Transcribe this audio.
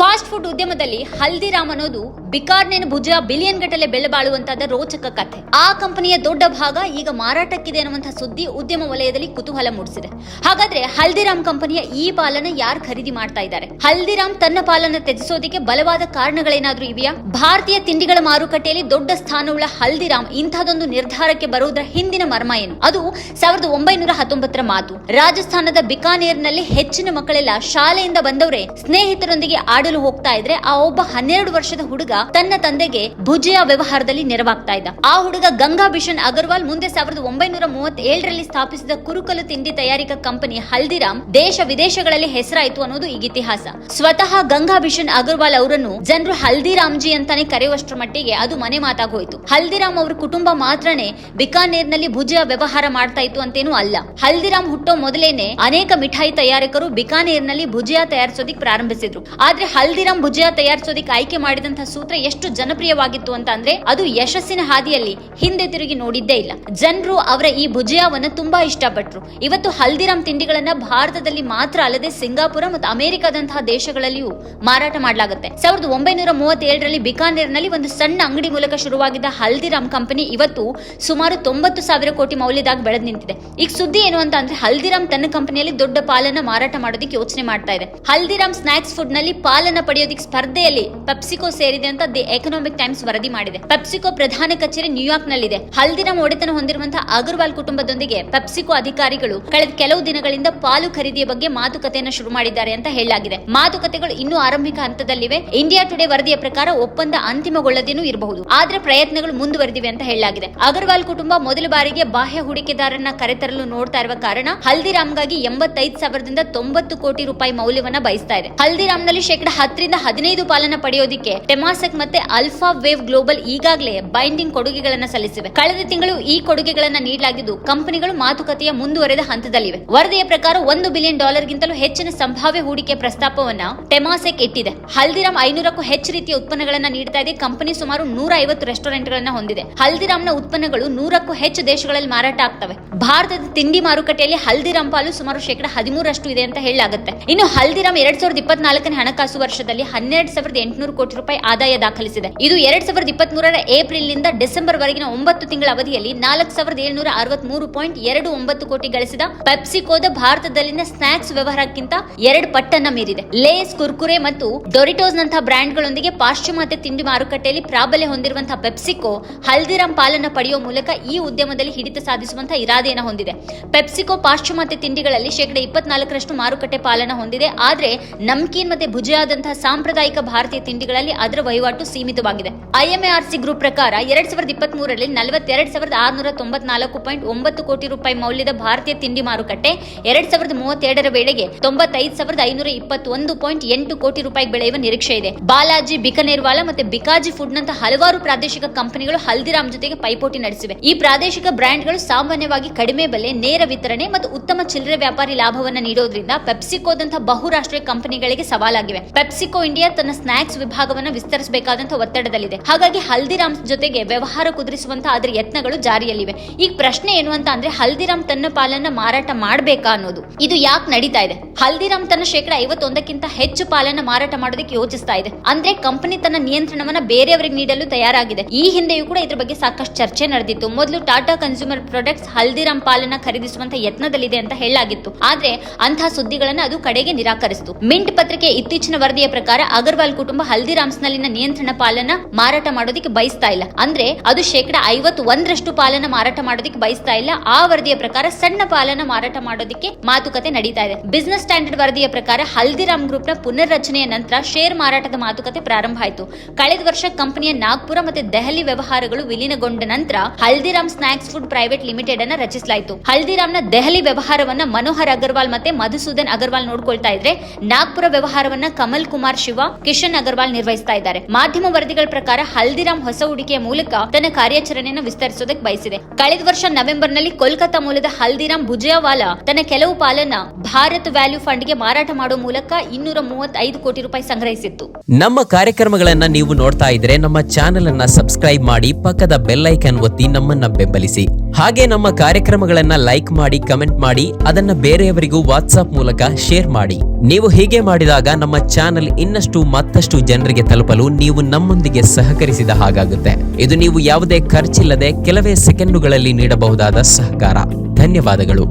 Fast food ಉದ್ಯಮದಲ್ಲಿ ಹಲ್ದಿರಾಮ್ ಅನ್ನೋದು ಬಿಕಾರ್ನೇನ್ ಭುಜ ಬಿಲಿಯನ್ ಗಟ್ಟಲೆ ಬೆಲೆ ಬಾಳುವಂತಹ ರೋಚಕ ಕಥೆ. ಆ ಕಂಪನಿಯ ದೊಡ್ಡ ಭಾಗ ಈಗ ಮಾರಾಟಕ್ಕಿದೆ ಅನ್ನುವಂತಹ ಸುದ್ದಿ ಉದ್ಯಮ ವಲಯದಲ್ಲಿ ಕುತೂಹಲ ಮೂಡಿಸಿದೆ. ಹಾಗಾದ್ರೆ ಹಲ್ದಿರಾಮ್ ಕಂಪನಿಯ ಈ ಪಾಲನ್ನ ಯಾರು ಖರೀದಿ ಮಾಡ್ತಾ ಇದ್ದಾರೆ? ಹಲ್ದಿರಾಮ್ ತನ್ನ ಪಾಲನ್ನ ತ್ಯಜಿಸೋದಕ್ಕೆ ಬಲವಾದ ಕಾರಣಗಳೇನಾದ್ರೂ ಇವೆಯಾ? ಭಾರತೀಯ ತಿಂಡಿಗಳ ಮಾರುಕಟ್ಟೆಯಲ್ಲಿ ದೊಡ್ಡ ಸ್ಥಾನವುಳ್ಳ ಹಲ್ದಿರಾಮ್ ಇಂತಹದೊಂದು ನಿರ್ಧಾರಕ್ಕೆ ಬರುವುದರ ಹಿಂದಿನ ಮರ್ಮ ಏನು? ಅದು 1919ರ ಮಾತು. ರಾಜಸ್ಥಾನದ ಬಿಕಾನೇರ್ನಲ್ಲಿ ಹೆಚ್ಚಿನ ಮಕ್ಕಳೆಲ್ಲ ಶಾಲೆಯಿಂದ ಬಂದವರೇ ಸ್ನೇಹಿತರೊಂದಿಗೆ ಆಡಲು ಹೋಗ್ತಾ ಇದ್ರೆ ಆ ಒಬ್ಬ 12 ವರ್ಷದ ಹುಡುಗ ತನ್ನ ತಂದೆಗೆ ಭುಜಿಯಾ ವ್ಯವಹಾರದಲ್ಲಿ ನೆರವಾಗ್ತಾ ಇದ್ದ. ಆ ಹುಡುಗ ಗಂಗಾ ಬಿಷನ್ ಅಗರ್ವಾಲ್ ಮುಂದೆ 1937ರಲ್ಲಿ ಸ್ಥಾಪಿಸಿದ ಕುರುಕಲು ತಿಂಡಿ ತಯಾರಿಕಾ ಕಂಪನಿ ಹಲ್ದಿರಾಮ್ ದೇಶ ವಿದೇಶಗಳಲ್ಲಿ ಹೆಸರಾಯಿತು ಅನ್ನೋದು ಈಗ ಇತಿಹಾಸ. ಸ್ವತಃ ಗಂಗಾ ಬಿಷನ್ ಅಗರ್ವಾಲ್ ಅವರನ್ನು ಜನರು ಹಲ್ದಿರಾಮ್ಜಿ ಅಂತಾನೆ ಕರೆಯುವಷ್ಟರ ಮಟ್ಟಿಗೆ ಅದು ಮನೆ ಮಾತಾಗೋಯ್ತು. ಹಲ್ದಿರಾಮ್ ಅವರ ಕುಟುಂಬ ಮಾತ್ರನೇ ಬಿಕಾನೇರ್ನಲ್ಲಿ ಭುಜಿಯಾ ವ್ಯವಹಾರ ಮಾಡ್ತಾ ಇತ್ತು ಅಂತೇನೂ ಅಲ್ಲ. ಹಲ್ದಿರಾಮ್ ಹುಟ್ಟೋ ಮೊದಲೇನೆ ಅನೇಕ ಮಿಠಾಯಿ ತಯಾರಕರು ಬಿಕಾನೇರ್ನಲ್ಲಿ ಭುಜಿಯಾ ತಯಾರಿಸೋದಿಕ್ ಪ್ರಾರಂಭಿಸಿದ್ರು. ಆದ್ರೆ ಹಲ್ದಿರಾಮ್ ಭುಜಿಯಾ ತಯಾರಿಸೋದಿಕ್ ಆಯ್ಕೆ ಮಾಡಿದಂತಹ ಸೂತ್ರ ಎಷ್ಟು ಜನಪ್ರಿಯವಾಗಿತ್ತು ಅಂತ ಅಂದ್ರೆ ಅದು ಯಶಸ್ಸಿನ ಹಾದಿಯಲ್ಲಿ ಹಿಂದೆ ತಿರುಗಿ ನೋಡಿದ್ದೇ ಇಲ್ಲ. ಜನರು ಅವರ ಈ ಭುಜಿಯಾವನ್ನು ತುಂಬಾ ಇಷ್ಟಪಟ್ರು. ಇವತ್ತು ಹಲ್ದಿರಾಮ್ ತಿಂಡಿಗಳನ್ನ ಭಾರತದಲ್ಲಿ ಮಾತ್ರ ಅಲ್ಲದೆ ಸಿಂಗಾಪುರ ಮತ್ತು ಅಮೆರಿಕದಂತಹ ದೇಶಗಳಲ್ಲಿಯೂ ಮಾರಾಟ ಮಾಡಲಾಗುತ್ತೆ. 1937ರಲ್ಲಿ ಬಿಕಾನೇರ್ನಲ್ಲಿ ಒಂದು ಸಣ್ಣ ಅಂಗಡಿ ಮೂಲಕ ಶುರುವಾಗಿದ್ದ ಹಲ್ದಿರಾಮ್ ಕಂಪನಿ ಇವತ್ತು ಸುಮಾರು 90,000 ಕೋಟಿ ಮೌಲ್ಯದಾಗ ಬೆಳೆದು ನಿಂತಿದೆ. ಈಗ ಸುದ್ದಿ ಏನು ಅಂತ ಅಂದ್ರೆ ಹಲ್ದಿರಾಮ್ ತನ್ನ ಕಂಪನಿಯಲ್ಲಿ ದೊಡ್ಡ ಪಾಲನ್ನ ಮಾರಾಟ ಮಾಡೋದಕ್ಕೆ ಯೋಚನೆ ಮಾಡ್ತಾ ಇದೆ. ಹಲ್ದಿರಾಮ್ ಸ್ನಾಕ್ಸ್ ಫುಡ್ ನಲ್ಲಿ ಪಾಲನ್ನ ಪಡೆಯೋದಕ್ಕೆ ಸ್ಪರ್ಧೆಯಲ್ಲಿ ಪೆಪ್ಸಿಕೋ ಸೇರಿದೆ ಅಂತ ದಿ ಎಕನಾಮಿಕ್ ಟೈಮ್ಸ್ ವರದಿ ಮಾಡಿದೆ. ಪೆಪ್ಸಿಕೋ ಪ್ರಧಾನ ಕಚೇರಿ ನ್ಯೂಯಾರ್ಕ್ ನಲ್ಲಿದೆ. ಹಲ್ದಿರಾಮ್ ಒಡೆತನ ಹೊಂದಿರುವಂತಹ ಅಗರ್ವಾಲ್ ಕುಟುಂಬದೊಂದಿಗೆ ಪೆಪ್ಸಿಕೋ ಅಧಿಕಾರಿಗಳು ಕಳೆದ ಕೆಲವು ದಿನಗಳಿಂದ ಪಾಲು ಖರೀದಿಯ ಬಗ್ಗೆ ಮಾತುಕತೆಯನ್ನು ಶುರು ಮಾಡಿದ್ದಾರೆ ಅಂತ ಹೇಳಲಾಗಿದೆ. ಮಾತುಕತೆಗಳು ಇನ್ನೂ ಆರಂಭಿಕ ಹಂತದಲ್ಲಿವೆ. ಇಂಡಿಯಾ ಟುಡೇ ವರದಿಯ ಪ್ರಕಾರ ಒಪ್ಪಂದ ಅಂತಿಮಗೊಳ್ಳದೇನೂ ಇರಬಹುದು, ಆದ್ರೆ ಪ್ರಯತ್ನಗಳು ಮುಂದುವರೆದಿವೆ ಅಂತ ಹೇಳಲಾಗಿದೆ. ಅಗರ್ವಾಲ್ ಕುಟುಂಬ ಮೊದಲ ಬಾರಿಗೆ ಬಾಹ್ಯ ಹೂಡಿಕೆದಾರರನ್ನ ಕರೆತರಲು ನೋಡ್ತಾ ಇರುವ ಕಾರಣ ಹಲ್ದಿರಾಮ್ಗಾಗಿ 85,000ದಿಂದ 90 ಕೋಟಿ ರೂಪಾಯಿ ಮೌಲ್ಯವನ್ನ ಬಯಸ್ತಾ ಇದೆ. ಹಲ್ದಿರಾಮ್ನಲ್ಲಿ 10% 15% ಪಾಲನ್ನ ಪಡೆಯೋದಿಕ್ಕೆ ಟೆಮಾಸೆಕ್ ಮತ್ತೆ ಅಲ್ಫಾ ವೇವ್ ಗ್ಲೋಬಲ್ ಈಗಾಗಲೇ ಬೈಂಡಿಂಗ್ ಕೊಡುಗೆಗಳನ್ನ ಸಲ್ಲಿಸಿವೆ. ಕಳೆದ ತಿಂಗಳು ಈ ಕೊಡುಗೆಗಳನ್ನ ನೀಡಲಾಗಿದ್ದು ಕಂಪನಿಗಳು ಮಾತುಕತೆಯ ಮುಂದುವರೆದ ಹಂತದಲ್ಲಿವೆ. ವರದಿಯ ಪ್ರಕಾರ $1 ಬಿಲಿಯನ್ ಗಿಂತಲೂ ಹೆಚ್ಚಿನ ಸಂಭಾವ್ಯ ಹೂಡಿಕೆ ಪ್ರಸ್ತಾಪವನ್ನ ಟೆಮಾಸೆಕ್ ಇಟ್ಟಿದೆ. ಹಲ್ದಿರಾಮ್ 500ಕ್ಕೂ ಹೆಚ್ಚು ರೀತಿಯ ಉತ್ಪನ್ನಗಳನ್ನ ನೀಡ್ತಾ ಇದೆ. ಕಂಪನಿ ಸುಮಾರು 150 ರೆಸ್ಟೋರೆಂಟ್ಗಳನ್ನ ಹೊಂದಿದೆ. ಹಲ್ದಿರಾಮ್ನ ಉತ್ಪನ್ನಗಳು 100ಕ್ಕೂ ಹೆಚ್ಚು ದೇಶಗಳಲ್ಲಿ ಮಾರಾಟ ಆಗ್ತವೆ. ಭಾರತದ ತಿಂಡಿ ಮಾರುಕಟ್ಟೆಯಲ್ಲಿ ಹಲ್ದಿರಾಮ್ ಪಾಲು ಸುಮಾರು 13% ಇದೆ ಅಂತ ಹೇಳಲಾಗುತ್ತೆ. ಇನ್ನು ಹಲ್ದಿರಾಮ್ 2024ನೇ ಹಣಕಾಸು ವರ್ಷದಲ್ಲಿ 12,800 ಕೋಟಿ ರೂಪಾಯಿ ಆದಾಯ ದಾಖಲಿಸಿದೆ. ಇದು 2023ರ ಏಪ್ರಿಲ್ ನಿಂದ ಡಿಸೆಂಬರ್ ವರೆಗಿನ 9 ತಿಂಗಳ ಅವಧಿಯಲ್ಲಿ 4,763.29 ಕೋಟಿ ಗಳಿಸಿದ ಪೆಪ್ಸಿಕೋದ ಭಾರತದಲ್ಲಿನ ಸ್ನಾಕ್ಸ್ ವ್ಯವಹಾರಕ್ಕಿಂತ 2 ಪಟ್ಟನ್ನ ಮೀರಿದೆ. ಲೇಸ್, ಕುರ್ಕುರೆ ಮತ್ತು ಡೊರಿಟೋಸ್ ನಂತಹ ಬ್ರ್ಯಾಂಡ್ಗಳೊಂದಿಗೆ ಪಾಶ್ಚಿಮಾತ್ಯ ತಿಂಡಿ ಮಾರುಕಟ್ಟೆಯಲ್ಲಿ ಪ್ರಾಬಲ್ಯ ಹೊಂದಿರುವಂತಹ ಪೆಪ್ಸಿಕೋ ಹಲ್ದಿರಾಮ್ ಪಾಲನ್ನ ಪಡೆಯುವ ಮೂಲಕ ಈ ಉದ್ಯಮದಲ್ಲಿ ಹಿಡಿತ ಸಾಧಿಸುವಂತಹ ಇರಾದೆಯನ್ನು ಹೊಂದಿದೆ. ಪೆಪ್ಸಿಕೋ ಪಾಶ್ಚಿಮಾತ್ಯ ತಿಂಡಿಗಳಲ್ಲಿ 24% ಮಾರುಕಟ್ಟೆ ಪಾಲನ್ನ ಹೊಂದಿದೆ. ಆದ್ರೆ ನಮ್ಕೀನ್ ಮತ್ತೆ ಭುಜಿಯಾದಂತಹ ಸಾಂಪ್ರದಾಯಿಕ ಭಾರತೀಯ ತಿಂಡಿಗಳಲ್ಲಿ ಅದರ ವಹಿವಾಟು ಸೀಮಿತವಾಗಿದೆ. ಐಎಂಎಆರ್ಸಿ ಗ್ರೂಪ್ ಪ್ರಕಾರ 2023ರಲ್ಲಿ 42,694.9 ಕೋಟಿ ರೂಪಾಯಿ ಮೌಲ್ಯದ ಭಾರತೀಯ ತಿಂಡಿ ಮಾರುಕಟ್ಟೆ 2032ರ ವೇಳೆಗೆ 95,521.8 ಕೋಟಿ ರೂಪಾಯಿ ಬೆಳೆಯುವ ನಿರೀಕ್ಷೆ ಇದೆ. ಬಾಲಾಜಿ, ಬಿಕನೇರ್ವಾಲಾ ಮತ್ತೆ ಬಿಕಾಜಿ ಫುಡ್ ನಂತಹ ಹಲವಾರು ಪ್ರಾದೇಶಿಕ ಕಂಪನಿಗಳು ಹಲ್ದಿರಾಮ್ ಜೊತೆಗೆ ಪೈಪೋಟಿ ನಡೆಸಿವೆ. ಈ ಪ್ರಾದೇಶಿಕ ಬ್ರ್ಯಾಂಡ್ಗಳು ಸಾಮಾನ್ಯವಾಗಿ ಕಡಿಮೆ ಬೆಲೆ, ನೇರ ವಿತರಣೆ ಮತ್ತು ಉತ್ತಮ ಚಿಲ್ಲರೆ ವ್ಯಾಪಾರಿ ಲಾಭವನ್ನು ನೀಡೋದ್ರಿಂದ ಪೆಪ್ಸಿಕೋದಂತಹ ಬಹುರಾಷ್ಟ್ರೀಯ ಕಂಪನಿಗಳಿಗೆ ಸವಾಲಾಗಿವೆ. ಪೆಪ್ಸಿಕೋ ಇಂಡಿಯಾ ತನ್ನ ಸ್ನಾಕ್ಸ್ ವಿಭಾಗವನ್ನು ವಿಸ್ತರಿಸಬೇಕಾದಂತಹ ಒತ್ತಡದಲ್ಲಿದೆ. ಹಾಗಾಗಿ ಹಲ್ದಿರಾಮ್ ಜೊತೆಗೆ ವ್ಯವಹಾರ ಕುದುರಿಸುವಂತಹ ಅದರ ಯತ್ನಗಳು ಜಾರಿಯಲ್ಲಿವೆ. ಈಗ ಪ್ರಶ್ನೆ ಏನು ಅಂತ ಅಂದ್ರೆ ಹಲ್ದಿರಾಮ್ ತನ್ನ ಪಾಲನ್ನ ಮಾರಾಟ ಮಾಡಬೇಕಾ ಅನ್ನೋದು. ಇದು ಯಾಕೆ ನಡೀತಾ ಇದೆ? ಹಲ್ದಿರಾಮ್ ತನ್ನ 51ಕ್ಕಿಂತ ಹೆಚ್ಚು ಪಾಲನ್ನ ಮಾರಾಟ ಮಾಡೋದಕ್ಕೆ ಯೋಚಿಸ್ತಾ ಇದೆ. ಅಂದ್ರೆ ಕಂಪನಿ ತನ್ನ ನಿಯಂತ್ರಣವನ್ನ ಬೇರೆಯವರಿಗೆ ನೀಡಲು ತಯಾರಾಗಿದೆ. ಈ ಹಿಂದೆಯೂ ಕೂಡ ಇದ್ರ ಬಗ್ಗೆ ಸಾಕಷ್ಟು ಚರ್ಚೆ ನಡೆದಿತ್ತು. ಮೊದಲು ಟಾಟಾ ಕನ್ಸ್ಯೂಮರ್ ಪ್ರಾಡಕ್ಟ್ಸ್ ಹಲ್ದಿರಾಮ್ ಪಾಲನ್ನ ಖರೀದಿಸುವಂತ ಯತ್ನದಲ್ಲಿದೆ ಅಂತ ಹೇಳಲಾಗಿತ್ತು. ಆದ್ರೆ ಅಂತಹ ಸುದ್ದಿಗಳನ್ನ ಅದು ಕಡೆಗೆ ನಿರಾಕರಿಸಿತು. ಮಿಂಟ್ ಪತ್ರಿಕೆ ಇತ್ತೀಚಿನ ವರದಿಯ ಪ್ರಕಾರ ಅಗರ್ವಾಲ್ ಕುಟುಂಬ ಹಲ್ದಿರಾಮ್ಸ್ ನಲ್ಲಿನ ನಿಯಂತ್ರಣ ಪಾಲನ್ನ ಮಾರಾಟ ಮಾಡೋದಕ್ಕೆ ಬಯಸ್ತಾ ಇಲ್ಲ. ಅಂದ್ರೆ ಅದು 51% ಪಾಲನ್ನ ಮಾರಾಟ ಮಾಡೋದಕ್ಕೆ ಬಯಸ್ತಾ ಇಲ್ಲ. ಆ ವರದಿಯ ಪ್ರಕಾರ ಸಣ್ಣ ಪಾಲನ್ನ ಮಾರಾಟ ಮಾಡೋದಕ್ಕೆ ಮಾತುಕತೆ ನಡೀತಾ ಇದೆ. ಬಿಸಿನೆಸ್ ಸ್ಟ್ಯಾಂಡರ್ಡ್ ವರದಿಯ ಪ್ರಕಾರ ಹಲ್ದಿರಾಮ್ ಗ್ರೂಪ್ ನ ಪುನರ್ರಚನೆಯ ನಂತರ ಶೇರ್ ಮಾರಾಟದ ಮಾತುಕತೆ ಪ್ರಾರಂಭ ಆಯಿತು. ಕಳೆದ ವರ್ಷ ಕಂಪನಿಯ ನಾಗ್ಪುರ ಮತ್ತೆ ದೆಹಲಿ ವ್ಯವಹಾರಗಳು ವಿಲೀನಗೊಂಡ ನಂತರ Haldiram snacks food private limited ಅನ್ನ ರಚಿಸಲಾಯಿತು. ಹಲ್ದಿರಾಮ್ನ ದೆಹಲಿ ವ್ಯವಹಾರವನ್ನ ಮನೋಹರ್ ಅಗರ್ವಾಲ್ ಮತ್ತೆ ಮಧುಸೂದನ್ ಅಗರ್ವಾಲ್ ನೋಡ್ಕೊಳ್ತಾ ಇದ್ರೆ ನಾಗ್ಪುರ ವ್ಯವಹಾರವನ್ನ ಕಮಲ್ ಕುಮಾರ್ ಶಿವ, ಕಿಶನ್ ಅಗರ್ವಾಲ್ ನಿರ್ವಹಿಸ್ತಾ ಇದ್ದಾರೆ. ಮಾಧ್ಯಮ ವರದಿಗಳ ಪ್ರಕಾರ ಹಲ್ದಿರಾಮ್ ಹೊಸ ಹೂಡಿಕೆಯ ಮೂಲಕ ತನ್ನ ಕಾರ್ಯಾಚರಣೆಯನ್ನು ವಿಸ್ತರಿಸೋದಕ್ಕೆ ಬಯಸಿದೆ. ಕಳೆದ ವರ್ಷ ನವೆಂಬರ್ನಲ್ಲಿ ಕೋಲ್ಕತ್ತಾ ಮೂಲದ ಹಲ್ದಿರಾಮ್ ಭುಜಿಯಾವಾಲಾ ತನ್ನ ಕೆಲವು ಪಾಲನ್ನ ಭಾರತ್ ವ್ಯಾಲ್ಯೂ ಫಂಡ್ಗೆ ಮಾರಾಟ ಮಾಡುವ ಮೂಲಕ 235 ಕೋಟಿ ರೂಪಾಯಿ ಸಂಗ್ರಹಿಸಿತ್ತು. ನಮ್ಮ ಕಾರ್ಯಕ್ರಮಗಳನ್ನ ನೀವು ನೋಡ್ತಾ ಇದ್ರೆ ನಮ್ಮ ಚಾನೆಲ್ ಅನ್ನ ಸಬ್ಸ್ಕ್ರೈಬ್ ಮಾಡಿ, ಪಕ್ಕದ ಬೆಲ್ ಐಕಾನ್ ಒತ್ತಿ ನಮ್ಮನ್ನ ಬೆಂಬಲಿಸಿ. ಹಾಗೆ ನಮ್ಮ ಕಾರ್ಯಕ್ರಮಗಳನ್ನ ಲೈಕ್ ಮಾಡಿ, ಕಮೆಂಟ್ ಮಾಡಿ, ಅದನ್ನ ಬೇರೆಯವರಿಗೂ ವಾಟ್ಸ್ಆಪ್ ಮೂಲಕ ಶೇರ್ ಮಾಡಿ. ನೀವು ಹೀಗೆ ಮಾಡಿದಾಗ ನಮ್ಮ ಚಾನೆಲ್ ಇನ್ನಷ್ಟು ಮತ್ತಷ್ಟು ಜನರಿಗೆ ತಲುಪಲು ನೀವು ನಮ್ಮೊಂದಿಗೆ ಸಹಕರಿಸಿದ ಹಾಗಾಗುತ್ತೆ. ಇದು ನೀವು ಯಾವುದೇ ಖರ್ಚಿಲ್ಲದೆ ಕೆಲವೇ ಸೆಕೆಂಡುಗಳಲ್ಲಿ ನೀಡಬಹುದಾದ ಸಹಕಾರ. ಧನ್ಯವಾದಗಳು.